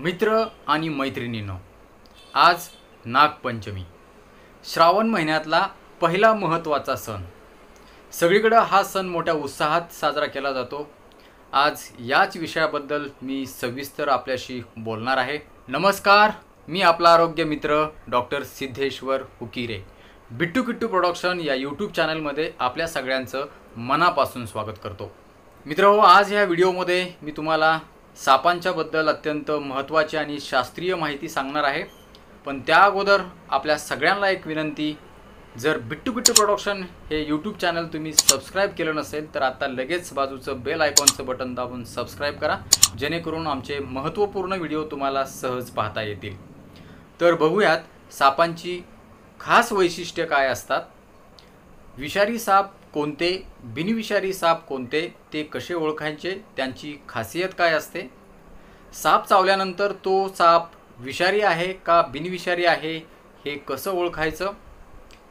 मित्र आणि मैत्रिणींनो, आज नागपंचमी, श्रावण महिन्यातला पहिला महत्त्वाचा सण. सगळीकडे हा सण मोठ्या उत्साहात साजरा केला जातो. आज याच विषयाबद्दल मी सविस्तर आपल्याशी बोलणार आहे. नमस्कार, मी आपला आरोग्य मित्र डॉक्टर सिद्धेश्वर हुकिरे. बिट्टू किट्टू प्रोडक्शन या यूट्यूब चॅनलमध्ये आपल्या सगळ्यांचं मनापासून स्वागत करतो. मित्रहो, आज ह्या व्हिडिओमध्ये मी तुम्हाला सापांच्या बद्दल अत्यंत महत्त्वाची आणि शास्त्रीय माहिती सांगणार आहे. पण त्या अगोदर आपल्या सगळ्यांना एक विनंती, जर बिट्टू किट्टू प्रोडक्शन हे यूट्यूब चॅनल तुम्ही सबस्क्राईब केलं नसेल तर आता लगेच बाजूचं बेल आयकॉनचं बटन दाबून सबस्क्राईब करा, जेणेकरून आमचे महत्त्वपूर्ण व्हिडिओ तुम्हाला सहज पाहता येतील. तर बघूयात सापांची खास वैशिष्ट्ये काय असतात, विषारी साप कोणते, बिनविषारी साप कोणते, ते कसे ओळखायचे, त्यांची खासियत काय असते, साप चावल्यानंतर तो साप विषारी आहे का बिनविषारी आहे हे कसं ओळखायचं,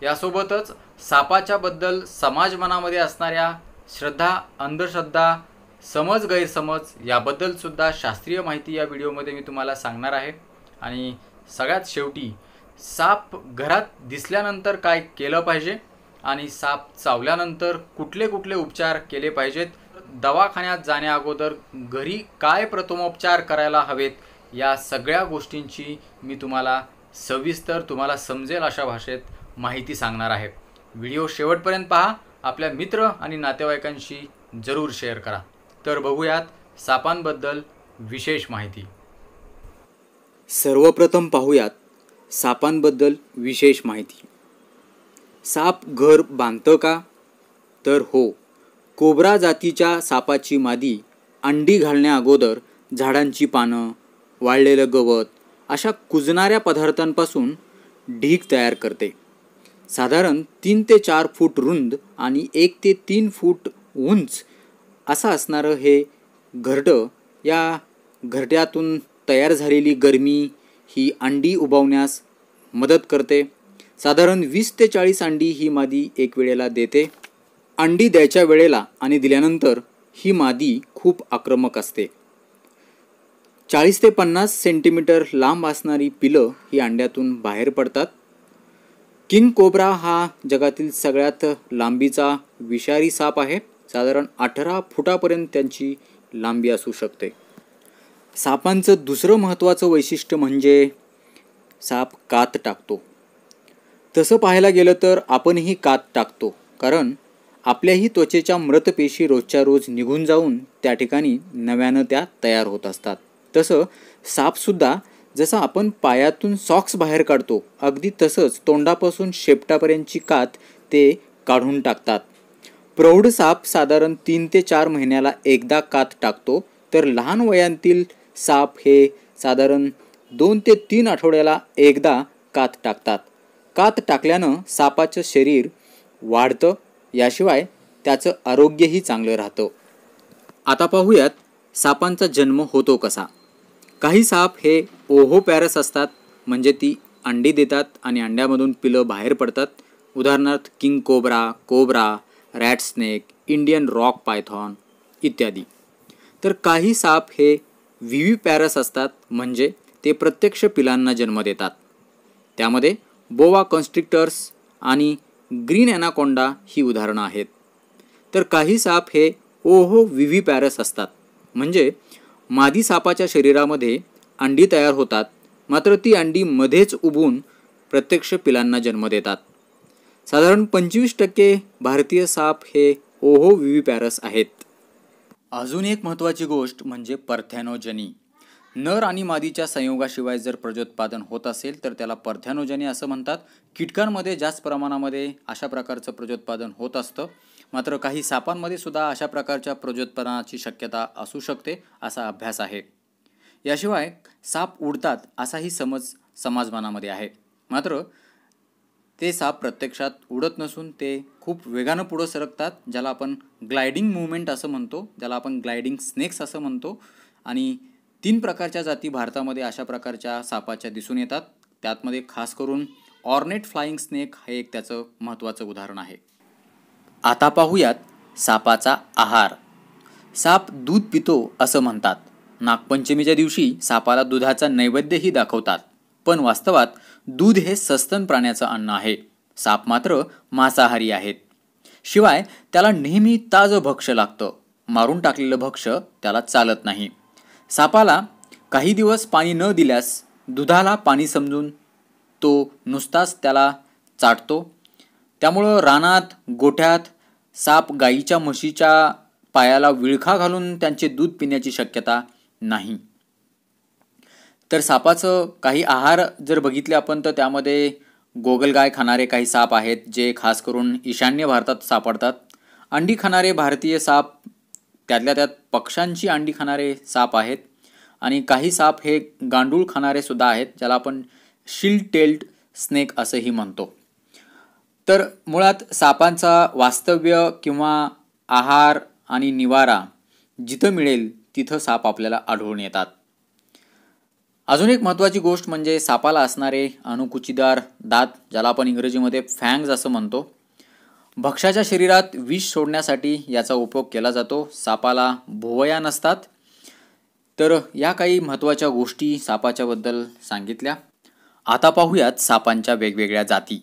यासोबतच सापाच्या बद्दल समाज मनामध्ये असणाऱ्या श्रद्धा, अंधश्रद्धा, समज, गैरसमज याबद्दल सुद्धा शास्त्रीय माहिती या व्हिडिओमध्ये मी तुम्हाला सांगणार आहे. आणि सगळ्यात शेवटी साप घरात दिसल्यानंतर काय केलं पाहिजे आणि साप चावल्यानंतर कुठले कुठले उपचार केले पाहिजेत, दवाखान्यात जाण्या अगोदर घरी काय प्रथमोपचार करायला हवेत, या सगळ्या गोष्टींची मी तुम्हाला सविस्तर, तुम्हाला समजेल अशा भाषेत माहिती सांगणार आहे. व्हिडिओ शेवटपर्यंत पहा, आपल्या मित्र आणि नातेवाईकांशी जरूर शेअर करा. तर बघूयात सापांबद्दल विशेष माहिती. सर्वप्रथम पाहूयात सापांबद्दल विशेष माहिती. साप घर बांधतं का? तर हो. कोब्रा जातीच्या सापाची मादी अंडी घालण्या अगोदर झाडांची पानं, वाळलेलं गवत अशा कुजणाऱ्या पदार्थांपासून ढीग तयार करते. साधारण 3 ते 4 फूट रुंद आणि 1 ते 3 फूट उंच असं असणारं हे घरटं, या घरट्यातून तयार झालेली गरमी ही अंडी उबवण्यास मदत करते. साधारण 20 ते 40 अंडी ही मादी एक वेळेला देते. अंडी द्यायच्या वेळेला आणि दिल्यानंतर ही मादी खूप आक्रमक असते. 40 ते 50 सेंटीमीटर लांब असणारी पिलं ही अंड्यातून बाहेर पडतात. किंग कोब्रा हा जगातील सगळ्यात लांबीचा विषारी साप आहे. साधारण 18 फुटापर्यंत त्यांची लांबी असू शकते. सापांचं दुसरं महत्त्वाचं वैशिष्ट्य म्हणजे साप कात टाकतो. तसं पाहायला गेलं तर आपणही कात टाकतो, कारण आपल्याही त्वचेच्या मृतपेशी रोजच्या रोज निघून जाऊन त्या ठिकाणी नव्यानं त्या तयार होत असतात. तसं सापसुद्धा जसं आपण पायातून सॉक्स बाहेर काढतो, अगदी तसंच तोंडापासून शेपटापर्यंतची कात ते काढून टाकतात. प्रौढ साप साधारण 3 ते 4 महिन्याला एकदा कात टाकतो, तर लहान वयांतील साप हे साधारण 2 ते 3 आठवड्याला एकदा कात टाकतात. कात टाकल्यानं सापाचं शरीर वाढतं, याशिवाय त्याचं आरोग्यही चांगलं राहतं. आता पाहूयात सापांचा जन्म होतो कसा. काही साप हे ओव्होपॅरस असतात, म्हणजे ती अंडी देतात आणि अंड्यामधून पिलं बाहेर पडतात. उदाहरणार्थ king cobra, cobra, rat snake, Indian rock python इत्यादी. तर काही साप हे व्हिव्हिपॅरस असतात, म्हणजे ते प्रत्यक्ष पिलांना जन्म देतात. त्यामध्ये बोवा कॉन्स्ट्रिक्टर्स आणि ग्रीन ॲनाकोंडा ही उदाहरणं आहेत. तर काही साप हे ओव्होव्हिव्हिपॅरस असतात, म्हणजे मादी सापाच्या शरीरामध्ये अंडी तयार होतात, मात्र ती अंडी मध्येच उबून प्रत्यक्ष पिलांना जन्म देतात. साधारण 25% भारतीय साप हे ओव्होव्हिव्हिपॅरस आहेत. अजून एक महत्त्वाची गोष्ट म्हणजे परथॅनोजनी. नर आणि मादीच्या संयोगाशिवाय जर प्रजोत्पादन होत असेल तर त्याला परथॅनोजनी असं म्हणतात. कीटकांमध्ये जास्त प्रमाणामध्ये अशा प्रकारचं प्रजोत्पादन होत असतं, मात्र काही सापांमध्ये सुद्धा अशा प्रकारच्या प्रजोत्पादनाची शक्यता असू शकते, असा अभ्यास आहे. याशिवाय साप उडतात असाही समज समाजमनामध्ये आहे, मात्र ते साप प्रत्यक्षात उडत नसून ते खूप वेगानं पुढं सरकतात, ज्याला आपण ग्लायडिंग मूव्हमेंट असं म्हणतो, ज्याला आपण ग्लायडिंग स्नेक्स असं म्हणतो. आणि 3 प्रकारच्या जाती भारतामध्ये अशा प्रकारच्या सापाच्या दिसून येतात. त्यातमध्ये खास करून ऑर्नेट फ्लाइंग स्नेक हे एक त्याचं महत्त्वाचं उदाहरण आहे. आता पाहूयात सापाचा आहार. साप दूध पितो असं म्हणतात, नागपंचमीच्या दिवशी सापाला दुधाचा नैवेद्यही दाखवतात, पण वास्तवात दूध हे सस्तन प्राण्याचं अन्न आहे. साप मात्र मांसाहारी आहेत. शिवाय त्याला नेहमी ताजं भक्ष्य लागतं. मारून टाकलेलं भक्ष्य त्याला चालत नाही. सापाला काही दिवस पाणी न दिल्यास दुधाला पाणी समजून तो नुसताच त्याला चाटतो. त्यामुळं रानात गोठ्यात साप गाईच्या म्हशीच्या पायाला विळखा घालून त्यांचे दूध पिण्याची शक्यता नाही. तर सापाचं काही आहार जर बघितले आपण तर त्यामध्ये गोगलगाय खाणारे काही साप आहेत, जे खास करून ईशान्य भारतात सापडतात. अंडी खाणारे भारतीय साप, त्यातल्या त्यात पक्ष्यांची अंडी खाणारे साप आहेत. आणि काही साप हे गांडूळ खाणारे सुद्धा आहेत, ज्याला आपण शिल्ड टेल्ड स्नेक असंही म्हणतो. तर मुळात सापांचा वास्तव्य किंवा आहार आणि निवारा जिथं मिळेल तिथं साप आपल्याला आढळून येतात. अजून एक महत्त्वाची गोष्ट म्हणजे सापाला असणारे अणुकुचीदार दात, ज्याला आपण इंग्रजीमध्ये फँग्ज असं म्हणतो. भक्ष्याच्या शरीरात विष सोडण्यासाठी याचा उपयोग केला जातो. सापाला भोवया नसतात. तर या काही महत्त्वाच्या गोष्टी सापाच्याबद्दल सांगितल्या. आता पाहूयात सापांच्या वेगवेगळ्या जाती.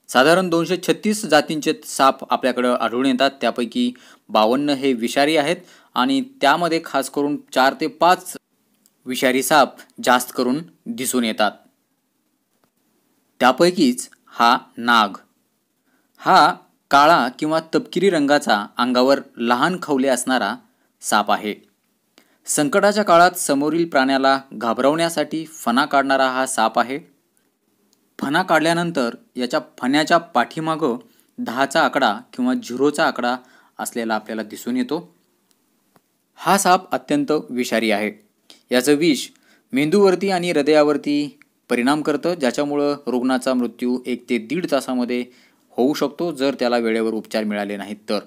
साधारण 236 जातींचे साप आपल्याकडं आढळून येतात. त्यापैकी 52 हे विषारी आहेत आणि त्यामध्ये खास करून 4 ते 5 विषारी साप जास्त करून दिसून येतात. त्यापैकीच हा नाग, हा काळा किंवा तपकिरी रंगाचा, अंगावर लहान खवले असणारा साप आहे. संकटाच्या काळात समोरील प्राण्याला घाबरवण्यासाठी फणा काढणारा हा साप आहे. फणा काढल्यानंतर याच्या फण्याच्या पाठीमागं 10चा आकडा किंवा 0चा आकडा असलेला आपल्याला दिसून येतो. हा साप अत्यंत विषारी आहे. याचं विष मेंदूवरती आणि हृदयावरती परिणाम करतं, ज्याच्यामुळं रुग्णाचा मृत्यू 1 ते 1.5 तासामध्ये होऊ शकतो जर त्याला वेळेवर उपचार मिळाले नाहीत तर.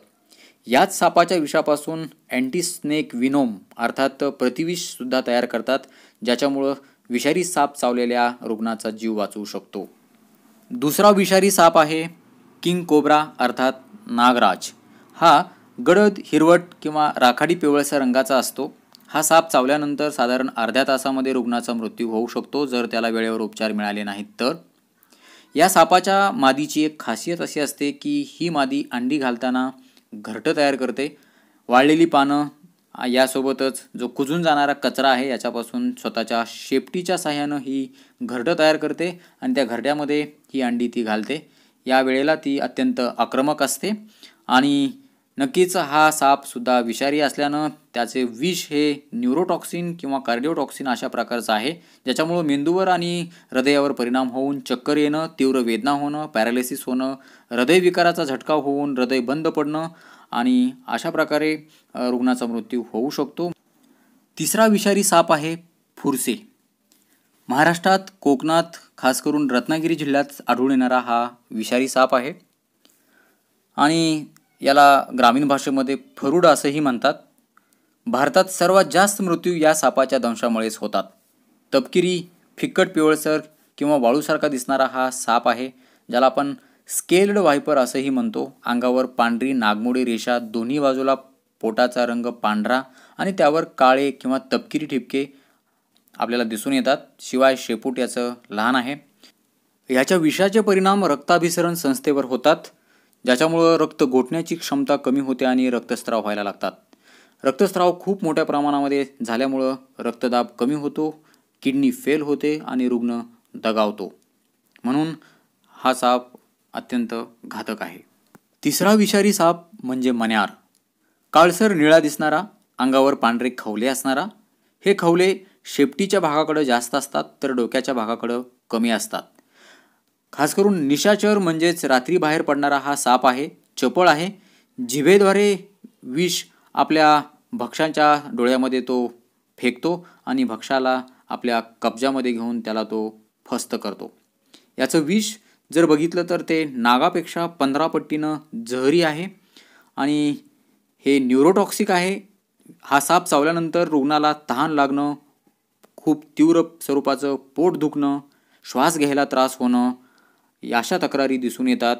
याच सापाच्या विषापासून अँटीस्नेक विनोम अर्थात प्रतिविषसुद्धा तयार करतात, ज्याच्यामुळं विषारी साप चावलेल्या रुग्णाचा जीव वाचवू शकतो. दुसरा विषारी साप आहे किंग कोब्रा अर्थात नागराज. हा गडद हिरवट किंवा राखाडी पिवळसर रंगाचा असतो. हा साप चावल्यानंतर साधारण अर्ध्या तासामध्ये रुग्णाचा मृत्यू होऊ शकतो जर त्याला वेळेवर उपचार मिळाले नाहीत तर. या सापाच्या मादीची एक खासियत अशी असते की ही मादी अंडी घालताना घरटं तयार करते. वाळलेली पानं यासोबतच जो कुजून जाणारा कचरा आहे याच्यापासून स्वतःच्या शेपटीच्या साह्यानं ही घरटं तयार करते आणि त्या घरट्यामध्ये ही अंडी ती घालते. या वेळेला ती अत्यंत आक्रमक असते आणि नक्कीच हा सापसुद्धा विषारी असल्यानं त्याचे विष हे न्यूरोटॉक्सिन किंवा कार्डिओटॉक्सिन अशा प्रकारचं आहे, ज्याच्यामुळं मेंदूवर आणि हृदयावर परिणाम होऊन चक्कर येणं, तीव्र वेदना होणं, पॅरालिसिस होणं, हृदयविकाराचा झटका होऊन हृदय बंद पडणं आणि अशा प्रकारे रुग्णाचा मृत्यू होऊ शकतो. तिसरा विषारी साप आहे फुरसे. महाराष्ट्रात, कोकणात, खास करून रत्नागिरी जिल्ह्यात आढळून येणारा हा विषारी साप आहे आणि याला ग्रामीण भाषेमध्ये फरुड असंही म्हणतात. भारतात सर्वात जास्त मृत्यू या सापाच्या दंशामुळेच होतात. तपकिरी, फिक्कट पिवळसर किंवा वाळूसारखा दिसणारा हा साप आहे, ज्याला आपण स्केल्ड व्हायपर असंही म्हणतो. अंगावर पांढरी नागमोडी रेषा, दोन्ही बाजूला पोटाचा रंग पांढरा आणि त्यावर काळे किंवा तपकिरी ठिपके आपल्याला दिसून येतात. शिवाय शेपूट याचं लहान आहे. याच्या विषाचे परिणाम रक्ताभिसरण संस्थेवर होतात, ज्याच्यामुळं रक्त गोठण्याची क्षमता कमी होते आणि रक्तस्राव व्हायला लागतात. रक्तस्राव खूप मोठ्या प्रमाणामध्ये झाल्यामुळं रक्तदाब कमी होतो, किडनी फेल होते आणि रुग्ण दगावतो. म्हणून हा साप अत्यंत घातक आहे. तिसरा विषारी साप म्हणजे मण्यार. काळसर निळा दिसणारा, अंगावर पांढरे खवले असणारा. हे खवले शेपटीच्या भागाकडे जास्त असतात तर डोक्याच्या भागाकडं कमी असतात. खास करून निशाचर म्हणजेच रात्री बाहेर पडणारा हा साप आहे. चपळ आहे. जिभेद्वारे विष आपल्या भक्ष्याच्या डोळ्यामध्ये तो फेकतो आणि भक्ष्याला आपल्या कब्जामध्ये घेऊन त्याला तो फस्त करतो. याचं विष जर बघितलं तर ते नागापेक्षा 15 पटीनं जहरी आहे आणि हे न्यूरोटॉक्सिक आहे. हा साप चावल्यानंतर रुग्णाला तहान लागणं, खूप तीव्र स्वरूपाचं पोट दुखणं, श्वास घ्यायला त्रास होणं अशा तक्रारी दिसून येतात.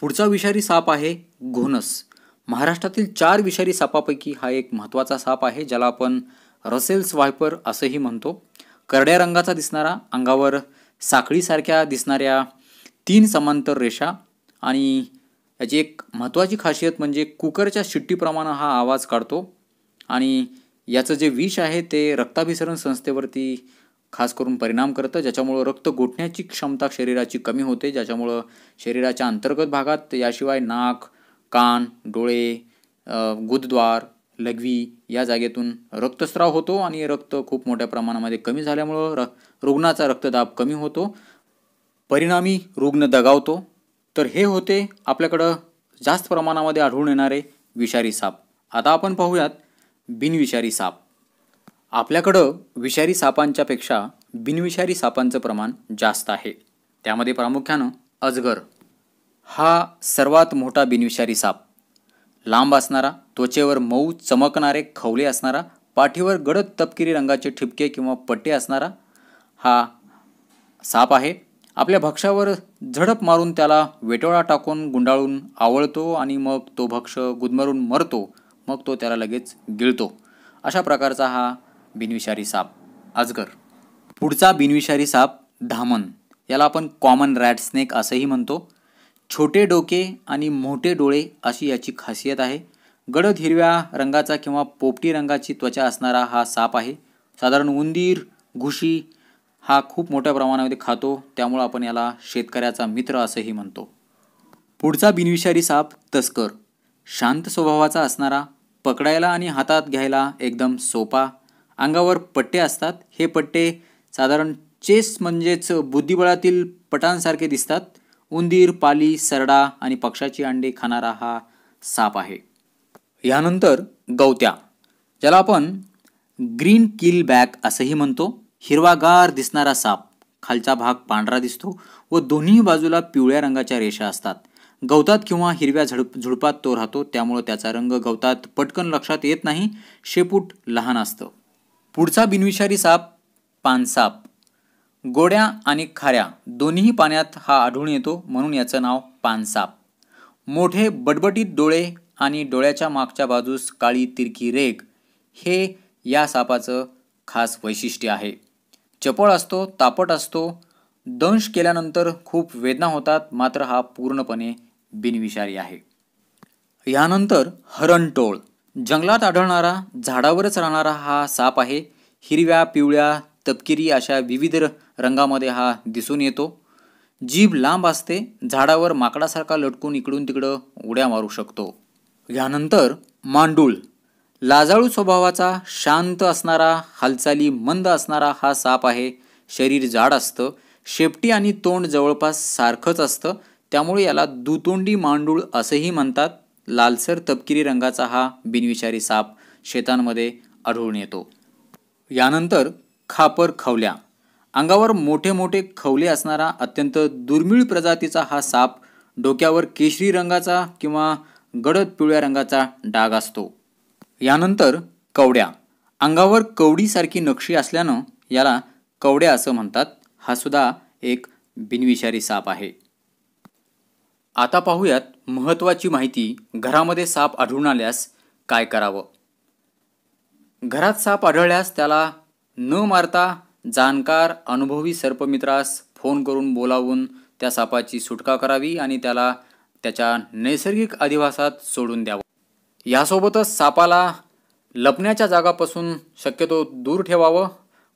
पुढचा विषारी साप आहे घोणस. महाराष्ट्रातील 4 विषारी सापापैकी हा एक महत्त्वाचा साप आहे, ज्याला आपण रसेल्स वायपर असंही म्हणतो. करड्या रंगाचा दिसणारा, अंगावर साखळीसारख्या दिसणाऱ्या 3 समांतर रेषा आणि याची एक महत्त्वाची खासियत म्हणजे कुकरच्या शिट्टीप्रमाणे हा आवाज काढतो आणि याचं जे विष आहे ते रक्ताभिसरण संस्थेवरती खास करून परिणाम करतं, ज्याच्यामुळं रक्त गोठण्याची क्षमता शरीराची कमी होते, ज्याच्यामुळं शरीराच्या अंतर्गत भागात याशिवाय नाक, कान, डोळे, गुदद्वार, लघवी या जागेतून रक्तस्राव होतो आणि रक्त खूप मोठ्या प्रमाणामध्ये कमी झाल्यामुळं रुग्णाचा रक्तदाब कमी होतो, परिणामी रुग्ण दगावतो. तर हे होते आपल्याकडं जास्त प्रमाणामध्ये आढळून येणारे विषारी साप. आता आपण पाहूयात बिनविषारी साप. आपल्याकडं विषारी सापांच्या पेक्षा बिनविषारी सापांचं प्रमाण जास्त आहे. त्यामध्ये प्रामुख्यानं अजगर हा सर्वात मोठा बिनविषारी साप. लांब असणारा, त्वचेवर मऊ चमकणारे खवले असणारा, पाठीवर गडद तपकिरी रंगाचे ठिपके किंवा पट्टे असणारा हा साप आहे. आपल्या भक्ष्यावर झडप मारून त्याला वेटोळा टाकून गुंडाळून आवळतो आणि मग तो भक्ष गुदमरून मरतो, मग तो त्याला लगेच गिळतो. अशा प्रकारचा हा बिनविषारी साप अजगर. पुढचा बिनविषारी साप धामण. याला आपण कॉमन रॅट स्नेक असंही म्हणतो. छोटे डोके आणि मोठे डोळे अशी याची खासियत आहे. गडद हिरव्या रंगाचा किंवा पोपटी रंगाची त्वचा असणारा हा साप आहे. साधारण उंदीर, घुशी हा खूप मोठ्या प्रमाणामध्ये खातो, त्यामुळं आपण याला शेतकऱ्याचा मित्र असंही म्हणतो. पुढचा बिनविषारी साप तस्कर. शांत स्वभावाचा असणारा, पकडायला आणि हातात घ्यायला एकदम सोपा, अंगावर पट्टे असतात. हे पट्टे साधारण चेस म्हणजेच बुद्धिबळातील पटांसारखे दिसतात. उंदीर, पाली, सरडा आणि पक्ष्याची अंडे खाणारा हा साप आहे. यानंतर गवत्या, ज्याला आपण ग्रीन किल बॅक असंही म्हणतो. हिरवागार दिसणारा साप. खालचा भाग पांढरा दिसतो व दोन्ही बाजूला पिवळ्या रंगाच्या रेषा असतात. गवतात किंवा हिरव्या झुडपात तो राहतो, त्यामुळं त्याचा रंग गवतात पटकन लक्षात येत नाही. शेपूट लहान असतं. पुढचा बिनविषारी साप पानसाप. गोड्या आणि खाऱ्या दोन्ही पाण्यात हा आढळून येतो, म्हणून याचं नाव पानसाप. मोठे बटबटीत डोळे आणि डोळ्याच्या मागच्या बाजूस काळी तिरकी रेघ हे या सापाचं खास वैशिष्ट्य आहे. चपळ असतो, तापट असतो. दंश केल्यानंतर खूप वेदना होतात, मात्र हा पूर्णपणे बिनविषारी आहे. यानंतर हरणटोळ. जंगलात आढळणारा, झाडावरच राहणारा हा साप आहे. हिरव्या, पिवळ्या, तपकिरी अशा विविध रंगामध्ये हा दिसून येतो. जीभ लांब असते. झाडावर माकडासारखा लटकून इकडून तिकडं उड्या मारू शकतो. यानंतर मांडूळ. लाजाळू स्वभावाचा, शांत असणारा, हालचाली मंद असणारा हा साप आहे. शरीर जाड असतं. शेपटी आणि तोंड जवळपास सारखंच असतं, त्यामुळे याला दुतोंडी मांडूळ असंही म्हणतात. लालसर तपकिरी रंगाचा हा बिनविषारी साप शेतांमध्ये आढळून येतो. यानंतर खापर खवल्या. अंगावर मोठे मोठे खवले असणारा अत्यंत दुर्मिळ प्रजातीचा हा साप. डोक्यावर केशरी रंगाचा किंवा गडद पिवळ्या रंगाचा डाग असतो. यानंतर कवड्या. अंगावर कवडीसारखी नक्षी असल्यानं याला कवड्या असं म्हणतात. हा सुद्धा एक बिनविषारी साप आहे. आता पाहूयात महत्त्वाची माहिती. घरामध्ये साप आढळून आल्यास काय करावं. घरात साप आढळल्यास त्याला न मारता जाणकार अनुभवी सर्पमित्रास फोन करून बोलावून त्या सापाची सुटका करावी आणि त्याला त्याच्या नैसर्गिक अधिवासात सोडून द्यावं. यासोबतच सापाला लपण्याच्या जागापासून शक्यतो दूर ठेवावं.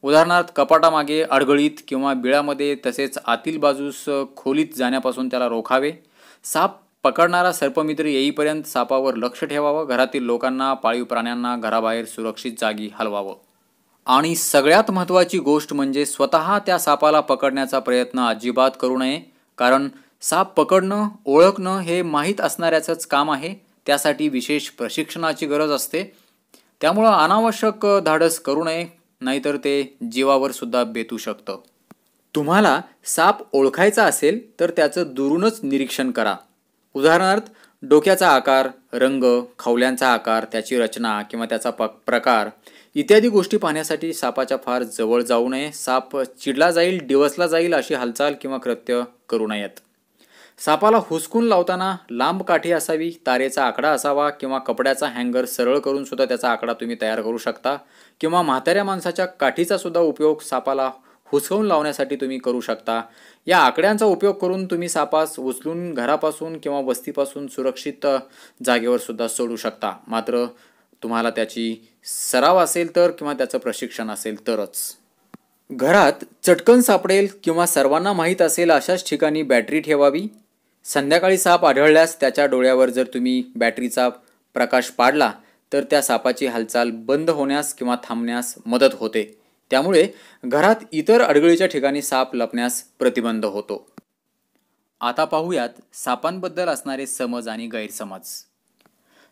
उदाहरणार्थ कपाटामागे, अडगळीत किंवा बिळामध्ये, तसेच आतील बाजूस खोलीत जाण्यापासून त्याला रोखावे. साप पकडणारा सर्पमित्र येईपर्यंत सापावर लक्ष ठेवावं. घरातील लोकांना, पाळीव प्राण्यांना घराबाहेर सुरक्षित जागी हलवावं. आणि सगळ्यात महत्त्वाची गोष्ट म्हणजे स्वतः त्या सापाला पकडण्याचा प्रयत्न अजिबात करू नये, कारण साप पकडणं, ओळखणं हे माहीत असणाऱ्याचंच काम आहे. त्यासाठी विशेष प्रशिक्षणाची गरज असते. त्यामुळं अनावश्यक धाडस करू नये, नाहीतर ते जीवावर सुद्धा बेतू शकतं. तुम्हाला साप ओळखायचा असेल तर त्याचं दुरूनच निरीक्षण करा. उदाहरणार्थ डोक्याचा आकार, रंग, खवल्यांचा आकार, त्याची रचना किंवा त्याचा प्रकार इत्यादी गोष्टी पाहण्यासाठी सापाच्या फार जवळ जाऊ नये. साप चिडला जाईल, डिवसला जाईल अशी हालचाल किंवा कृत्य करू नयेत. सापाला हुसकून लावताना लांब काठी असावी, तारेचा आकडा असावा किंवा कपड्याचा हँगर सरळ करून सुद्धा त्याचा आकडा तुम्ही तयार करू शकता किंवा म्हाताऱ्या माणसाच्या काठीचा सुद्धा उपयोग सापाला हुसकवून लावण्यासाठी तुम्ही करू शकता. या आकड्यांचा उपयोग करून तुम्ही सापास उचलून घरापासून किंवा वस्तीपासून सुरक्षित जागेवर सुद्धा सोडू शकता. मात्र तुम्हाला त्याची सराव असेल तर किंवा त्याचं प्रशिक्षण असेल तरच. घरात चटकन सापडेल किंवा सर्वांना माहीत असेल अशाच ठिकाणी बॅटरी ठेवावी. संध्याकाळी साप आढळल्यास त्याच्या डोळ्यावर जर तुम्ही बॅटरीचा प्रकाश पाडला तर त्या सापाची हालचाल बंद होण्यास किंवा थांबण्यास मदत होते. त्यामुळे घरात इतर अडगळीच्या ठिकाणी साप लपण्यास प्रतिबंध होतो. आता पाहूयात सापांबद्दल असणारे समज आणि गैरसमज.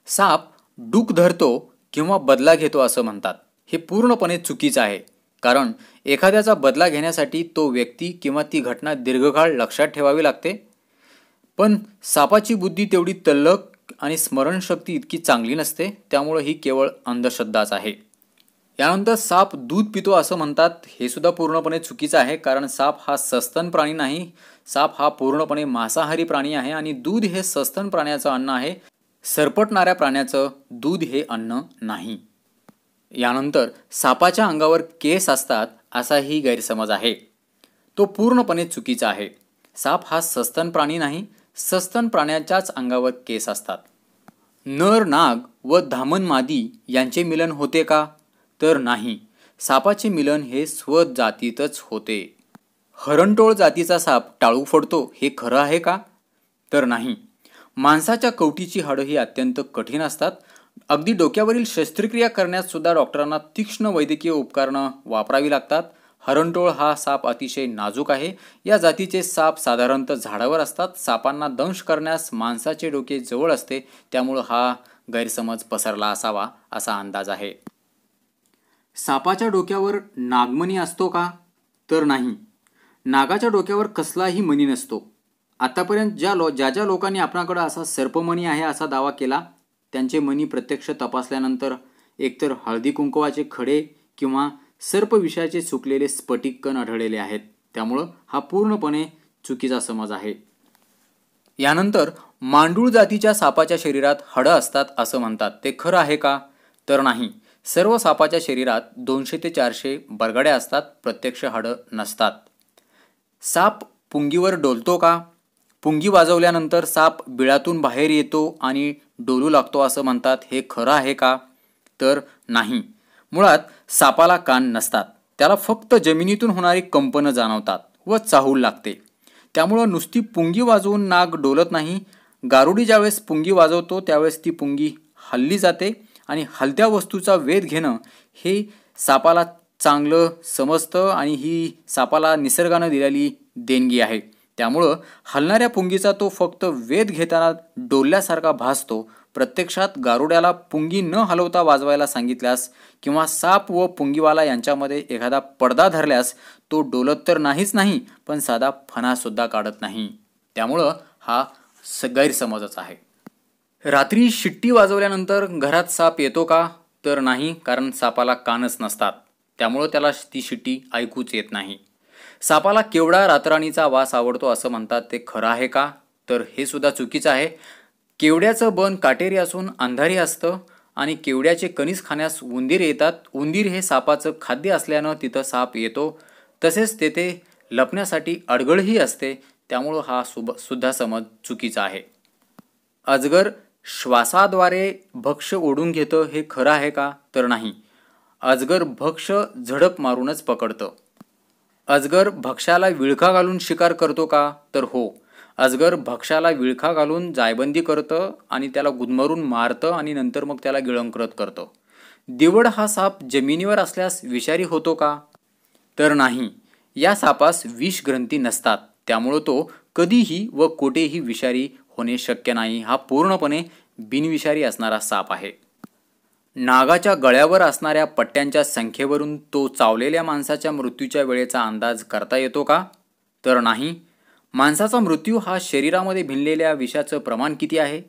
साप डूक धरतो किंवा बदला घेतो असं म्हणतात. हे पूर्णपणे चुकीचं आहे. कारण एखाद्याचा बदला घेण्यासाठी तो व्यक्ती किंवा ती घटना दीर्घकाळ लक्षात ठेवावी लागते. पण सापाची बुद्धी तेवढी तल्लख आणि स्मरणशक्ती इतकी चांगली नसते. त्यामुळे ही केवळ अंधश्रद्धाच आहे. यानंतर साप दूध पितो असं म्हणतात. हे सुद्धा पूर्णपणे चुकीचं आहे. कारण साप हा सस्तन प्राणी नाही. साप हा पूर्णपणे मांसाहारी प्राणी आहे आणि दूध हे सस्तन प्राण्याचं अन्न आहे. सरपटणाऱ्या प्राण्याचं दूध हे अन्न नाही. यानंतर सापाच्या अंगावर केस असतात असाही गैरसमज आहे. तो पूर्णपणे चुकीचा आहे. साप हा सस्तन प्राणी नाही. सस्तन प्राण्याच्याच अंगावर केस असतात. नर नाग व धामण मादी यांचे मिलन होते का? तर नाही. सापाचे मिलन हे स्वजातीतच होते. हरणटोळ जातीचा साप टाळू फोडतो हे खरं आहे का? तर नाही. माणसाच्या कवटीची हाडं ही अत्यंत कठीण असतात. अगदी डोक्यावरील शस्त्रक्रिया करण्यास सुद्धा डॉक्टरांना तीक्ष्ण वैद्यकीय उपकरणं वापरावी लागतात. हरणटोळ हा साप अतिशय नाजूक आहे. या जातीचे साप साधारणतः झाडावर असतात. सापांना दंश करण्यास माणसाचे डोके जवळ असते. त्यामुळं हा गैरसमज पसरला असावा असा अंदाज आहे. सापाच्या डोक्यावर नागमणी असतो का? तर नाही. नागाच्या डोक्यावर कसलाही मणी नसतो. आतापर्यंत ज्या लोकांनी आपणाकडे असा सर्पमणी आहे असा दावा केला त्यांचे मणी प्रत्यक्ष तपासल्यानंतर एकतर हळदी कुंकवाचे खडे किंवा सर्प विषाचे सुकलेले स्फटिक कण आढळलेले आहेत. त्यामुळं हा पूर्णपणे चुकीचा समज आहे. यानंतर मांडूळ जातीच्या सापाच्या शरीरात हाडं असतात असं म्हणतात. ते खरं आहे का? तर नाही. सर्व सापाच्या शरीरात 200 ते 400 बरगड्या असतात. प्रत्यक्ष हाडं नसतात. साप पुंगीवर डोलतो का? पुंगी वाजवल्यानंतर साप बिळातून बाहेर येतो आणि डोलू लागतो असं म्हणतात. हे खरं आहे का? तर नाही. मुळात सापाला कान नसतात. त्याला फक्त जमिनीतून होणारी कंपनं जाणवतात व चाहूल लागते. त्यामुळं नुसती पुंगी वाजवून नाग डोलत नाही. गारुडी ज्यावेळेस पुंगी वाजवतो त्यावेळेस ती पुंगी हलली जाते आणि हलत्या वस्तूचा वेध घेणं हे सापाला चांगलं समजतं आणि ही सापाला निसर्गानं दिलेली देणगी आहे. त्यामुळं हलणाऱ्या पुंगीचा तो फक्त वेध घेताना डोलल्यासारखा भासतो. प्रत्यक्षात गारुड्याला पुंगी न हलवता वाजवायला सांगितल्यास किंवा साप व पुंगीवाला यांच्यामध्ये एखादा पडदा धरल्यास तो डोलत तर नाहीच नाही पण साधा फणासुद्धा काढत नाही. त्यामुळं हा गैरसमजच आहे. रात्री शिट्टी वाजवल्यानंतर घरात साप येतो का? तर नाही. कारण सापाला कानच नसतात. त्यामुळं त्याला ती शिट्टी ऐकूच येत नाही. सापाला केवडा रातराणीचा वास आवडतो असं म्हणतात. ते खरं आहे का? तर हे सुद्धा चुकीचं आहे. केवड्याचं बन काटेरी असून अंधारी असतं आणि केवड्याचे कणीस खाण्यास उंदीर येतात. उंदीर हे सापाचं खाद्य असल्यानं तिथं साप येतो. तसेच तेथे लपण्यासाठी अडगळही असते. त्यामुळं हा सुद्धा समज चुकीचा आहे. अजगर श्वासाद्वारे भक्ष्य ओढून घेतं हे खरं आहे का? तर नाही. अजगर भक्ष्य झडप मारूनच पकडतं. अजगर भक्ष्याला विळखा घालून शिकार करतो का? तर हो. अजगर भक्ष्याला विळखा घालून जायबंदी करतं आणि त्याला गुदमरून मारतं आणि नंतर मग त्याला गिळंकृत करतं. दिवड हा साप जमिनीवर असल्यास विषारी होतो का? तर नाही. या सापास विषग्रंथी नसतात. त्यामुळं तो कधीही व कोठेही विषारी होणे शक्य नाही. हा पूर्णपणे बिनविषारी असणारा साप आहे. नागाच्या गळ्यावर असणाऱ्या पट्ट्यांच्या संख्येवरून तो चावलेल्या माणसाच्या मृत्यूच्या वेळेचा अंदाज करता येतो का? तर नाही. माणसाचा मृत्यू हा शरीरामध्ये भिनलेल्या विषाचं प्रमाण किती आहे,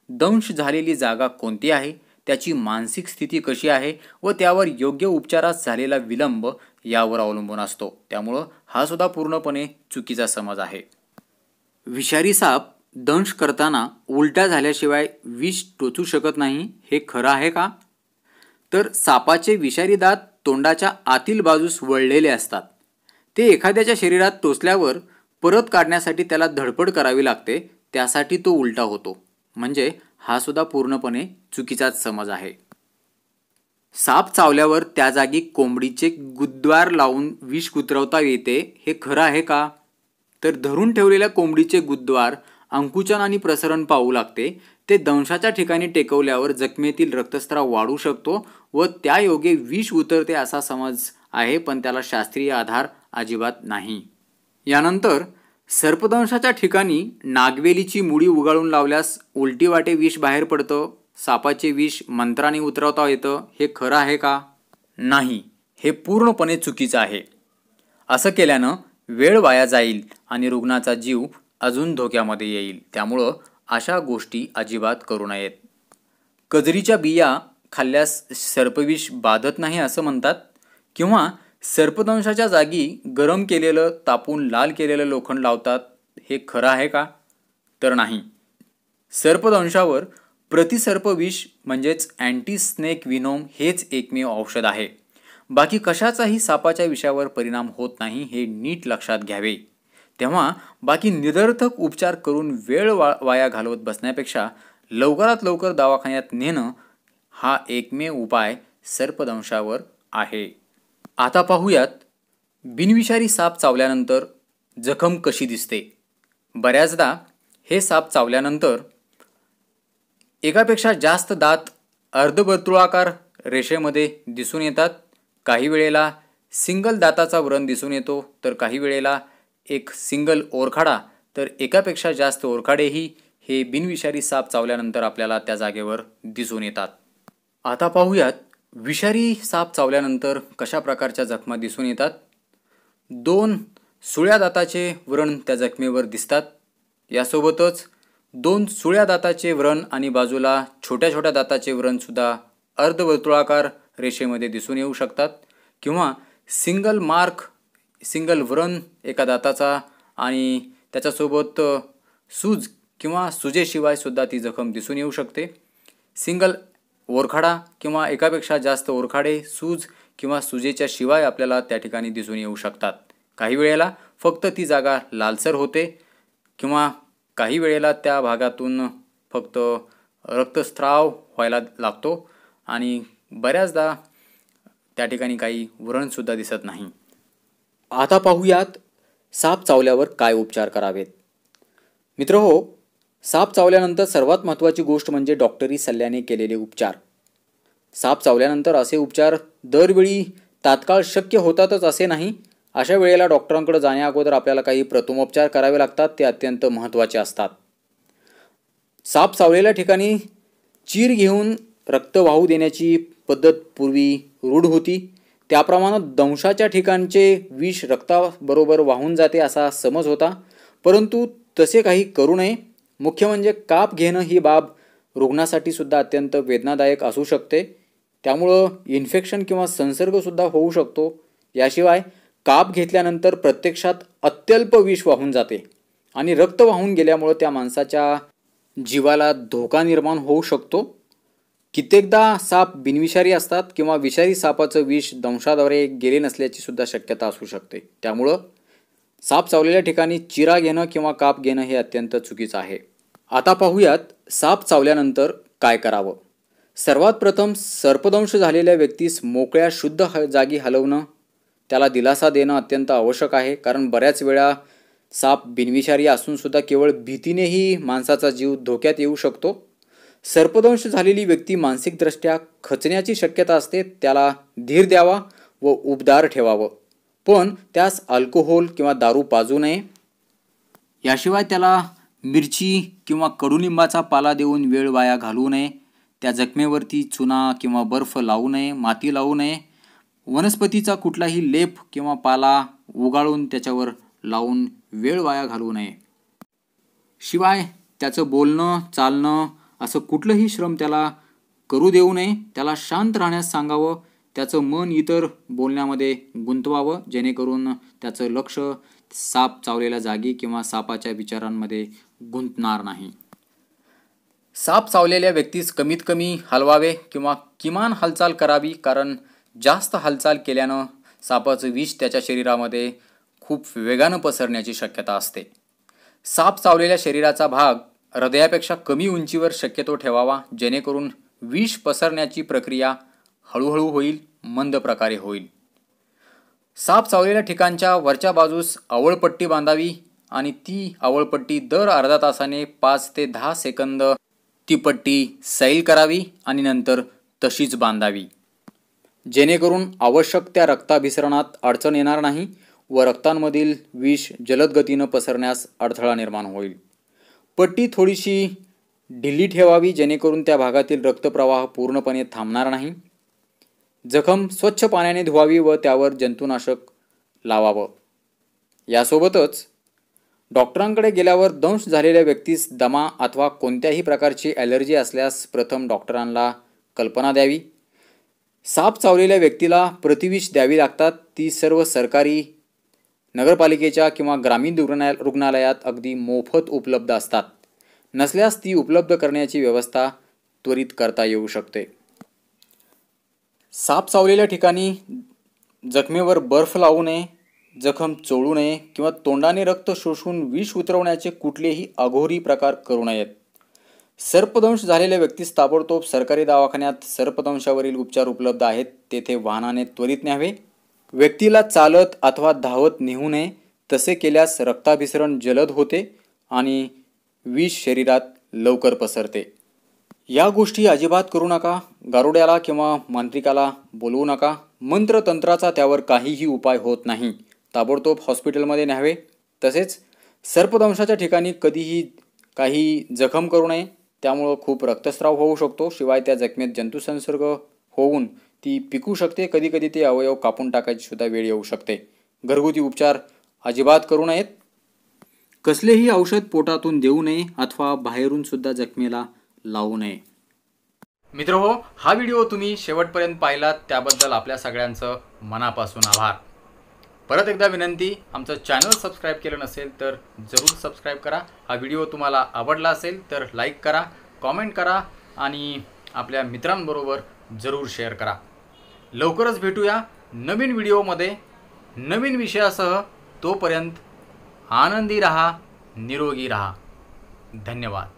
दंश झालेली जागा कोणती आहे, त्याची मानसिक स्थिती कशी आहे व त्यावर योग्य उपचारात झालेला विलंब यावर अवलंबून असतो. त्यामुळं हा सुद्धा पूर्णपणे चुकीचा समज आहे. विषारी साप दंश करताना उलट्या झाल्याशिवाय विष टोचू शकत नाही, हे खरं आहे का? तर सापाचे विषारी दात तोंडाच्या आतील बाजूस वळलेले असतात. ते एखाद्याच्या शरीरात टोचल्यावर परत काढण्यासाठी त्याला धडपड करावी लागते, त्यासाठी तो उलटा होतो. म्हणजे हा सुद्धा पूर्णपणे चुकीचाच समज आहे. साप चावल्यावर त्या जागी कोंबडीचे गुदद्वार लावून विष उतरवता येते, हे खरं आहे का? तर धरून ठेवलेल्या कोंबडीचे गुदद्वार अंकुचन आणि प्रसरण पाहू लागते. ते दंशाच्या ठिकाणी टेकवल्यावर जखमेतील रक्तस्राव वाढू शकतो व त्यायोगे विष उतरते असा समज आहे, पण त्याला शास्त्रीय आधार अजिबात नाही. यानंतर सर्पदंशाच्या ठिकाणी नागवेलीची मुडी उगाळून लावल्यास उलटी वाटे विष बाहेर पडतं. सापाचे विष मंत्राने उतरवता येतं, हे खरं आहे का? नाही, हे पूर्णपणे चुकीचं आहे. असं केल्यानं वेळ वाया जाईल आणि रुग्णाचा जीव अजून धोक्यामध्ये येईल. त्यामुळं अशा गोष्टी अजिबात करू नयेत. कजरीच्या बिया खाल्ल्यास सर्पविष बाधत नाही असं म्हणतात, किंवा सर्पदंशाच्या जागी गरम केलेलं, तापून लाल केलेलं लोखंड लावतात, हे खरं आहे का? तर नाही. सर्पदंशावर प्रतिसर्पविष म्हणजेच अँटी स्नेक विनोम हेच एकमेव औषध आहे. बाकी कशाचाही सापाच्या विषावर परिणाम होत नाही, हे नीट लक्षात घ्यावे. तेव्हा बाकी निरर्थक उपचार करून वेळ वाया घालवत बसण्यापेक्षा लवकरात लवकर दवाखान्यात नेणं हा एकमेव उपाय सर्पदंशावर आहे. आता पाहूयात बिनविषारी साप चावल्यानंतर जखम कशी दिसते. बऱ्याचदा हे साप चावल्यानंतर एकापेक्षा जास्त दात अर्धवर्तुळाकार रेषेमध्ये दिसून येतात. काही वेळेला सिंगल दाताचा व्रण दिसून येतो, तर काही वेळेला एक सिंगल ओरखाडा, तर एकापेक्षा जास्त ओरखाडेही हे बिनविषारी साप चावल्यानंतर आपल्याला त्या जागेवर दिसून येतात. आता पाहूयात विषारी साप चावल्यानंतर कशा प्रकारच्या जखमा दिसून येतात. 2 सुळ्या दाताचे व्रण त्या जखमेवर दिसतात. यासोबतच 2 सुळ्या दाताचे व्रण आणि बाजूला छोट्या छोट्या दाताचे व्रण सुद्धा अर्धवर्तुळाकार रेषेमध्ये दिसून येऊ शकतात. किंवा सिंगल व्रण एका दाताचा आणि त्याच्यासोबत सूज किंवा सुजेशिवाय सुद्धा ती जखम दिसून येऊ शकते. सिंगल ओरखाडा किंवा एकापेक्षा जास्त ओरखाडे, सूज किंवा सुजेच्या शिवाय आपल्याला त्या ठिकाणी दिसून येऊ शकतात. काही वेळेला फक्त ती जागा लालसर होते किंवा काही वेळेला त्या भागातून फक्त रक्तस्राव व्हायला लागतो आणि बऱ्याचदा त्या ठिकाणी काही व्रणसुद्धा दिसत नाही. आता पाहूयात साप चावल्यावर काय उपचार करावेत. मित्रहो, साप चावल्यानंतर सर्वात महत्त्वाची गोष्ट म्हणजे डॉक्टरी सल्ल्याने केलेले उपचार. साप चावल्यानंतर असे उपचार दरवेळी तात्काळ शक्य होतातच असे नाही. अशा वेळेला डॉक्टरांकडे जाण्याअगोदर आपल्याला काही प्रथमोपचार करावे लागतात, ते अत्यंत महत्त्वाचे असतात. साप चावलेल्या ठिकाणी चीर घेऊन रक्त वाहू देण्याची पद्धत पूर्वी रूढ होती. त्याप्रमाणे दंशाच्या ठिकाणचे विष रक्ताबरोबर वाहून जाते असा समज होता, परंतु तसे काही करू नये. मुख्य म्हणजे काप घेणं ही बाब रुग्णासाठी सुद्धा अत्यंत वेदनादायक असू शकते. त्यामुळं इन्फेक्शन किंवा संसर्गसुद्धा होऊ शकतो. याशिवाय काप घेतल्यानंतर प्रत्यक्षात अत्यल्प विष वाहून जाते आणि रक्त वाहून गेल्यामुळं त्या माणसाच्या जीवाला धोका निर्माण होऊ शकतो. कित्येकदा साप बिनविषारी असतात किंवा विषारी सापाचं विष दंशाद्वारे गेले नसल्याची सुद्धा शक्यता असू शकते. त्यामुळं साप चावलेल्या ठिकाणी चिरा घेणं किंवा काप घेणं हे अत्यंत चुकीचं आहे. आता पाहूयात साप चावल्यानंतर काय करावं. सर्वात प्रथम सर्पदंश झालेल्या व्यक्तीस मोकळ्या शुद्ध जागी हलवणं, त्याला दिलासा देणं अत्यंत आवश्यक आहे. कारण बऱ्याच वेळा साप बिनविषारी असून सुद्धा केवळ भीतीनेही माणसाचा जीव धोक्यात येऊ शकतो. सर्पदंश झालेली व्यक्ती मानसिकदृष्ट्या खचण्याची शक्यता असते. त्याला धीर द्यावा व उबदार ठेवावं, पण त्यास अल्कोहोल किंवा दारू पाजू नये. याशिवाय त्याला मिरची किंवा कडुलिंबाचा पाला देऊन वेळ वाया घालवू नये. त्या जखमेवरती चुना किंवा बर्फ लावू नये, माती लावू नये. वनस्पतीचा कुठलाही लेप किंवा पाला उगाळून त्याच्यावर लावून वेळ वाया घालवू नये. शिवाय त्याचं बोलणं, चालणं असं कुठलंही श्रम त्याला करू देऊ नये. त्याला शांत राहण्यास सांगावं. त्याचं मन इतर बोलण्यामध्ये गुंतवावं, जेणेकरून त्याचं लक्ष साप चावलेल्या जागी किंवा सापाच्या विचारांमध्ये गुंतणार नाही. साप चावलेल्या व्यक्तीस कमीत कमी हलवावे किंवा किमान हालचाल करावी, कारण जास्त हालचाल केल्यानं सापाचं विष त्याच्या शरीरामध्ये खूप वेगानं पसरण्याची शक्यता असते. साप चावलेल्या शरीराचा भाग हृदयापेक्षा कमी उंचीवर शक्यतो ठेवावा, जेणेकरून विष पसरण्याची प्रक्रिया हळूहळू होईल, मंद प्रकारे होईल. साप चावलेल्या ठिकाणच्या वरच्या बाजूस आवळपट्टी बांधावी आणि ती आवळपट्टी दर अर्धा तासाने 5 ते 10 सेकंद ती पट्टी सैल करावी आणि नंतर तशीच बांधावी, जेणेकरून आवश्यक त्या रक्ताभिसरणात अडचण येणार नाही व रक्तांमधील विष जलद गतीनं पसरण्यास अडथळा निर्माण होईल. पट्टी थोडीशी ढिली ठेवावी, जेणेकरून त्या भागातील रक्तप्रवाह पूर्णपणे थांबणार नाही. जखम स्वच्छ पाण्याने धुवावी व त्यावर जंतुनाशक लावावं. यासोबतच डॉक्टरांकडे गेल्यावर दंश झालेल्या व्यक्तीस दमा अथवा कोणत्याही प्रकारची ॲलर्जी असल्यास प्रथम डॉक्टरांना कल्पना द्यावी. साप चावलेल्या व्यक्तीला प्रतिविष द्यावी लागतात. ती सर्व सरकारी, नगरपालिकेच्या किंवा ग्रामीण रुग्णालयात अगदी मोफत उपलब्ध असतात. नसल्यास ती उपलब्ध करण्याची व्यवस्था त्वरित करता येऊ शकते. साप चावलेल्या ठिकाणी जखमेवर बर्फ लावू नये, जखम चोळू नये किंवा तोंडाने रक्त शोषून विष उतरवण्याचे कुठलेही अघोरी प्रकार करू नयेत. सर्पदंश झालेल्या व्यक्तीस ताबडतोब सरकारी दवाखान्यात सर्पदंशावरील उपचार उपलब्ध आहेत, तेथे वाहनाने त्वरित न्यावे. व्यक्तीला चालत अथवा धावत नेऊ नये. तसे केल्यास रक्ताभिसरण जलद होते आणि विष शरीरात लवकर पसरते. या गोष्टी अजिबात करू नका. गारुड्याला किंवा मांत्रिकाला बोलवू नका. मंत्रतंत्राचा त्यावर काहीही उपाय होत नाही. ताबडतोब हॉस्पिटलमध्ये न्यावे. तसेच सर्पदंशाच्या ठिकाणी कधीही काही जखम करू नये, त्यामुळं खूप रक्तस्राव होऊ शकतो. शिवाय त्या जखमेत जंतुसंसर्ग होऊन ती पिकू शकते. कधीकधी ते अवयव कापून टाकायची सुद्धा वेळ येऊ शकते. घरगुती उपचार अजिबात करू नयेत. कसलेही औषध पोटातून देऊ नये अथवा बाहेरून सुद्धा जखमेला लावू नये. मित्रहो, हा व्हिडिओ तुम्ही शेवटपर्यंत पाहिलात त्याबद्दल आपल्या सगळ्यांचं मनापासून आभार. परत एकदा विनंती, आमचं चॅनल सबस्क्राईब केलं नसेल तर जरूर सबस्क्राईब करा. हा व्हिडिओ तुम्हाला आवडला असेल तर लाईक करा, कॉमेंट करा आणि आपल्या मित्रांबरोबर जरूर शेअर करा. लवकरच भेटूया नवीन व्हिडिओमध्ये नवीन विषयासह. तोपर्यंत आनंदी रहा, निरोगी रहा. धन्यवाद.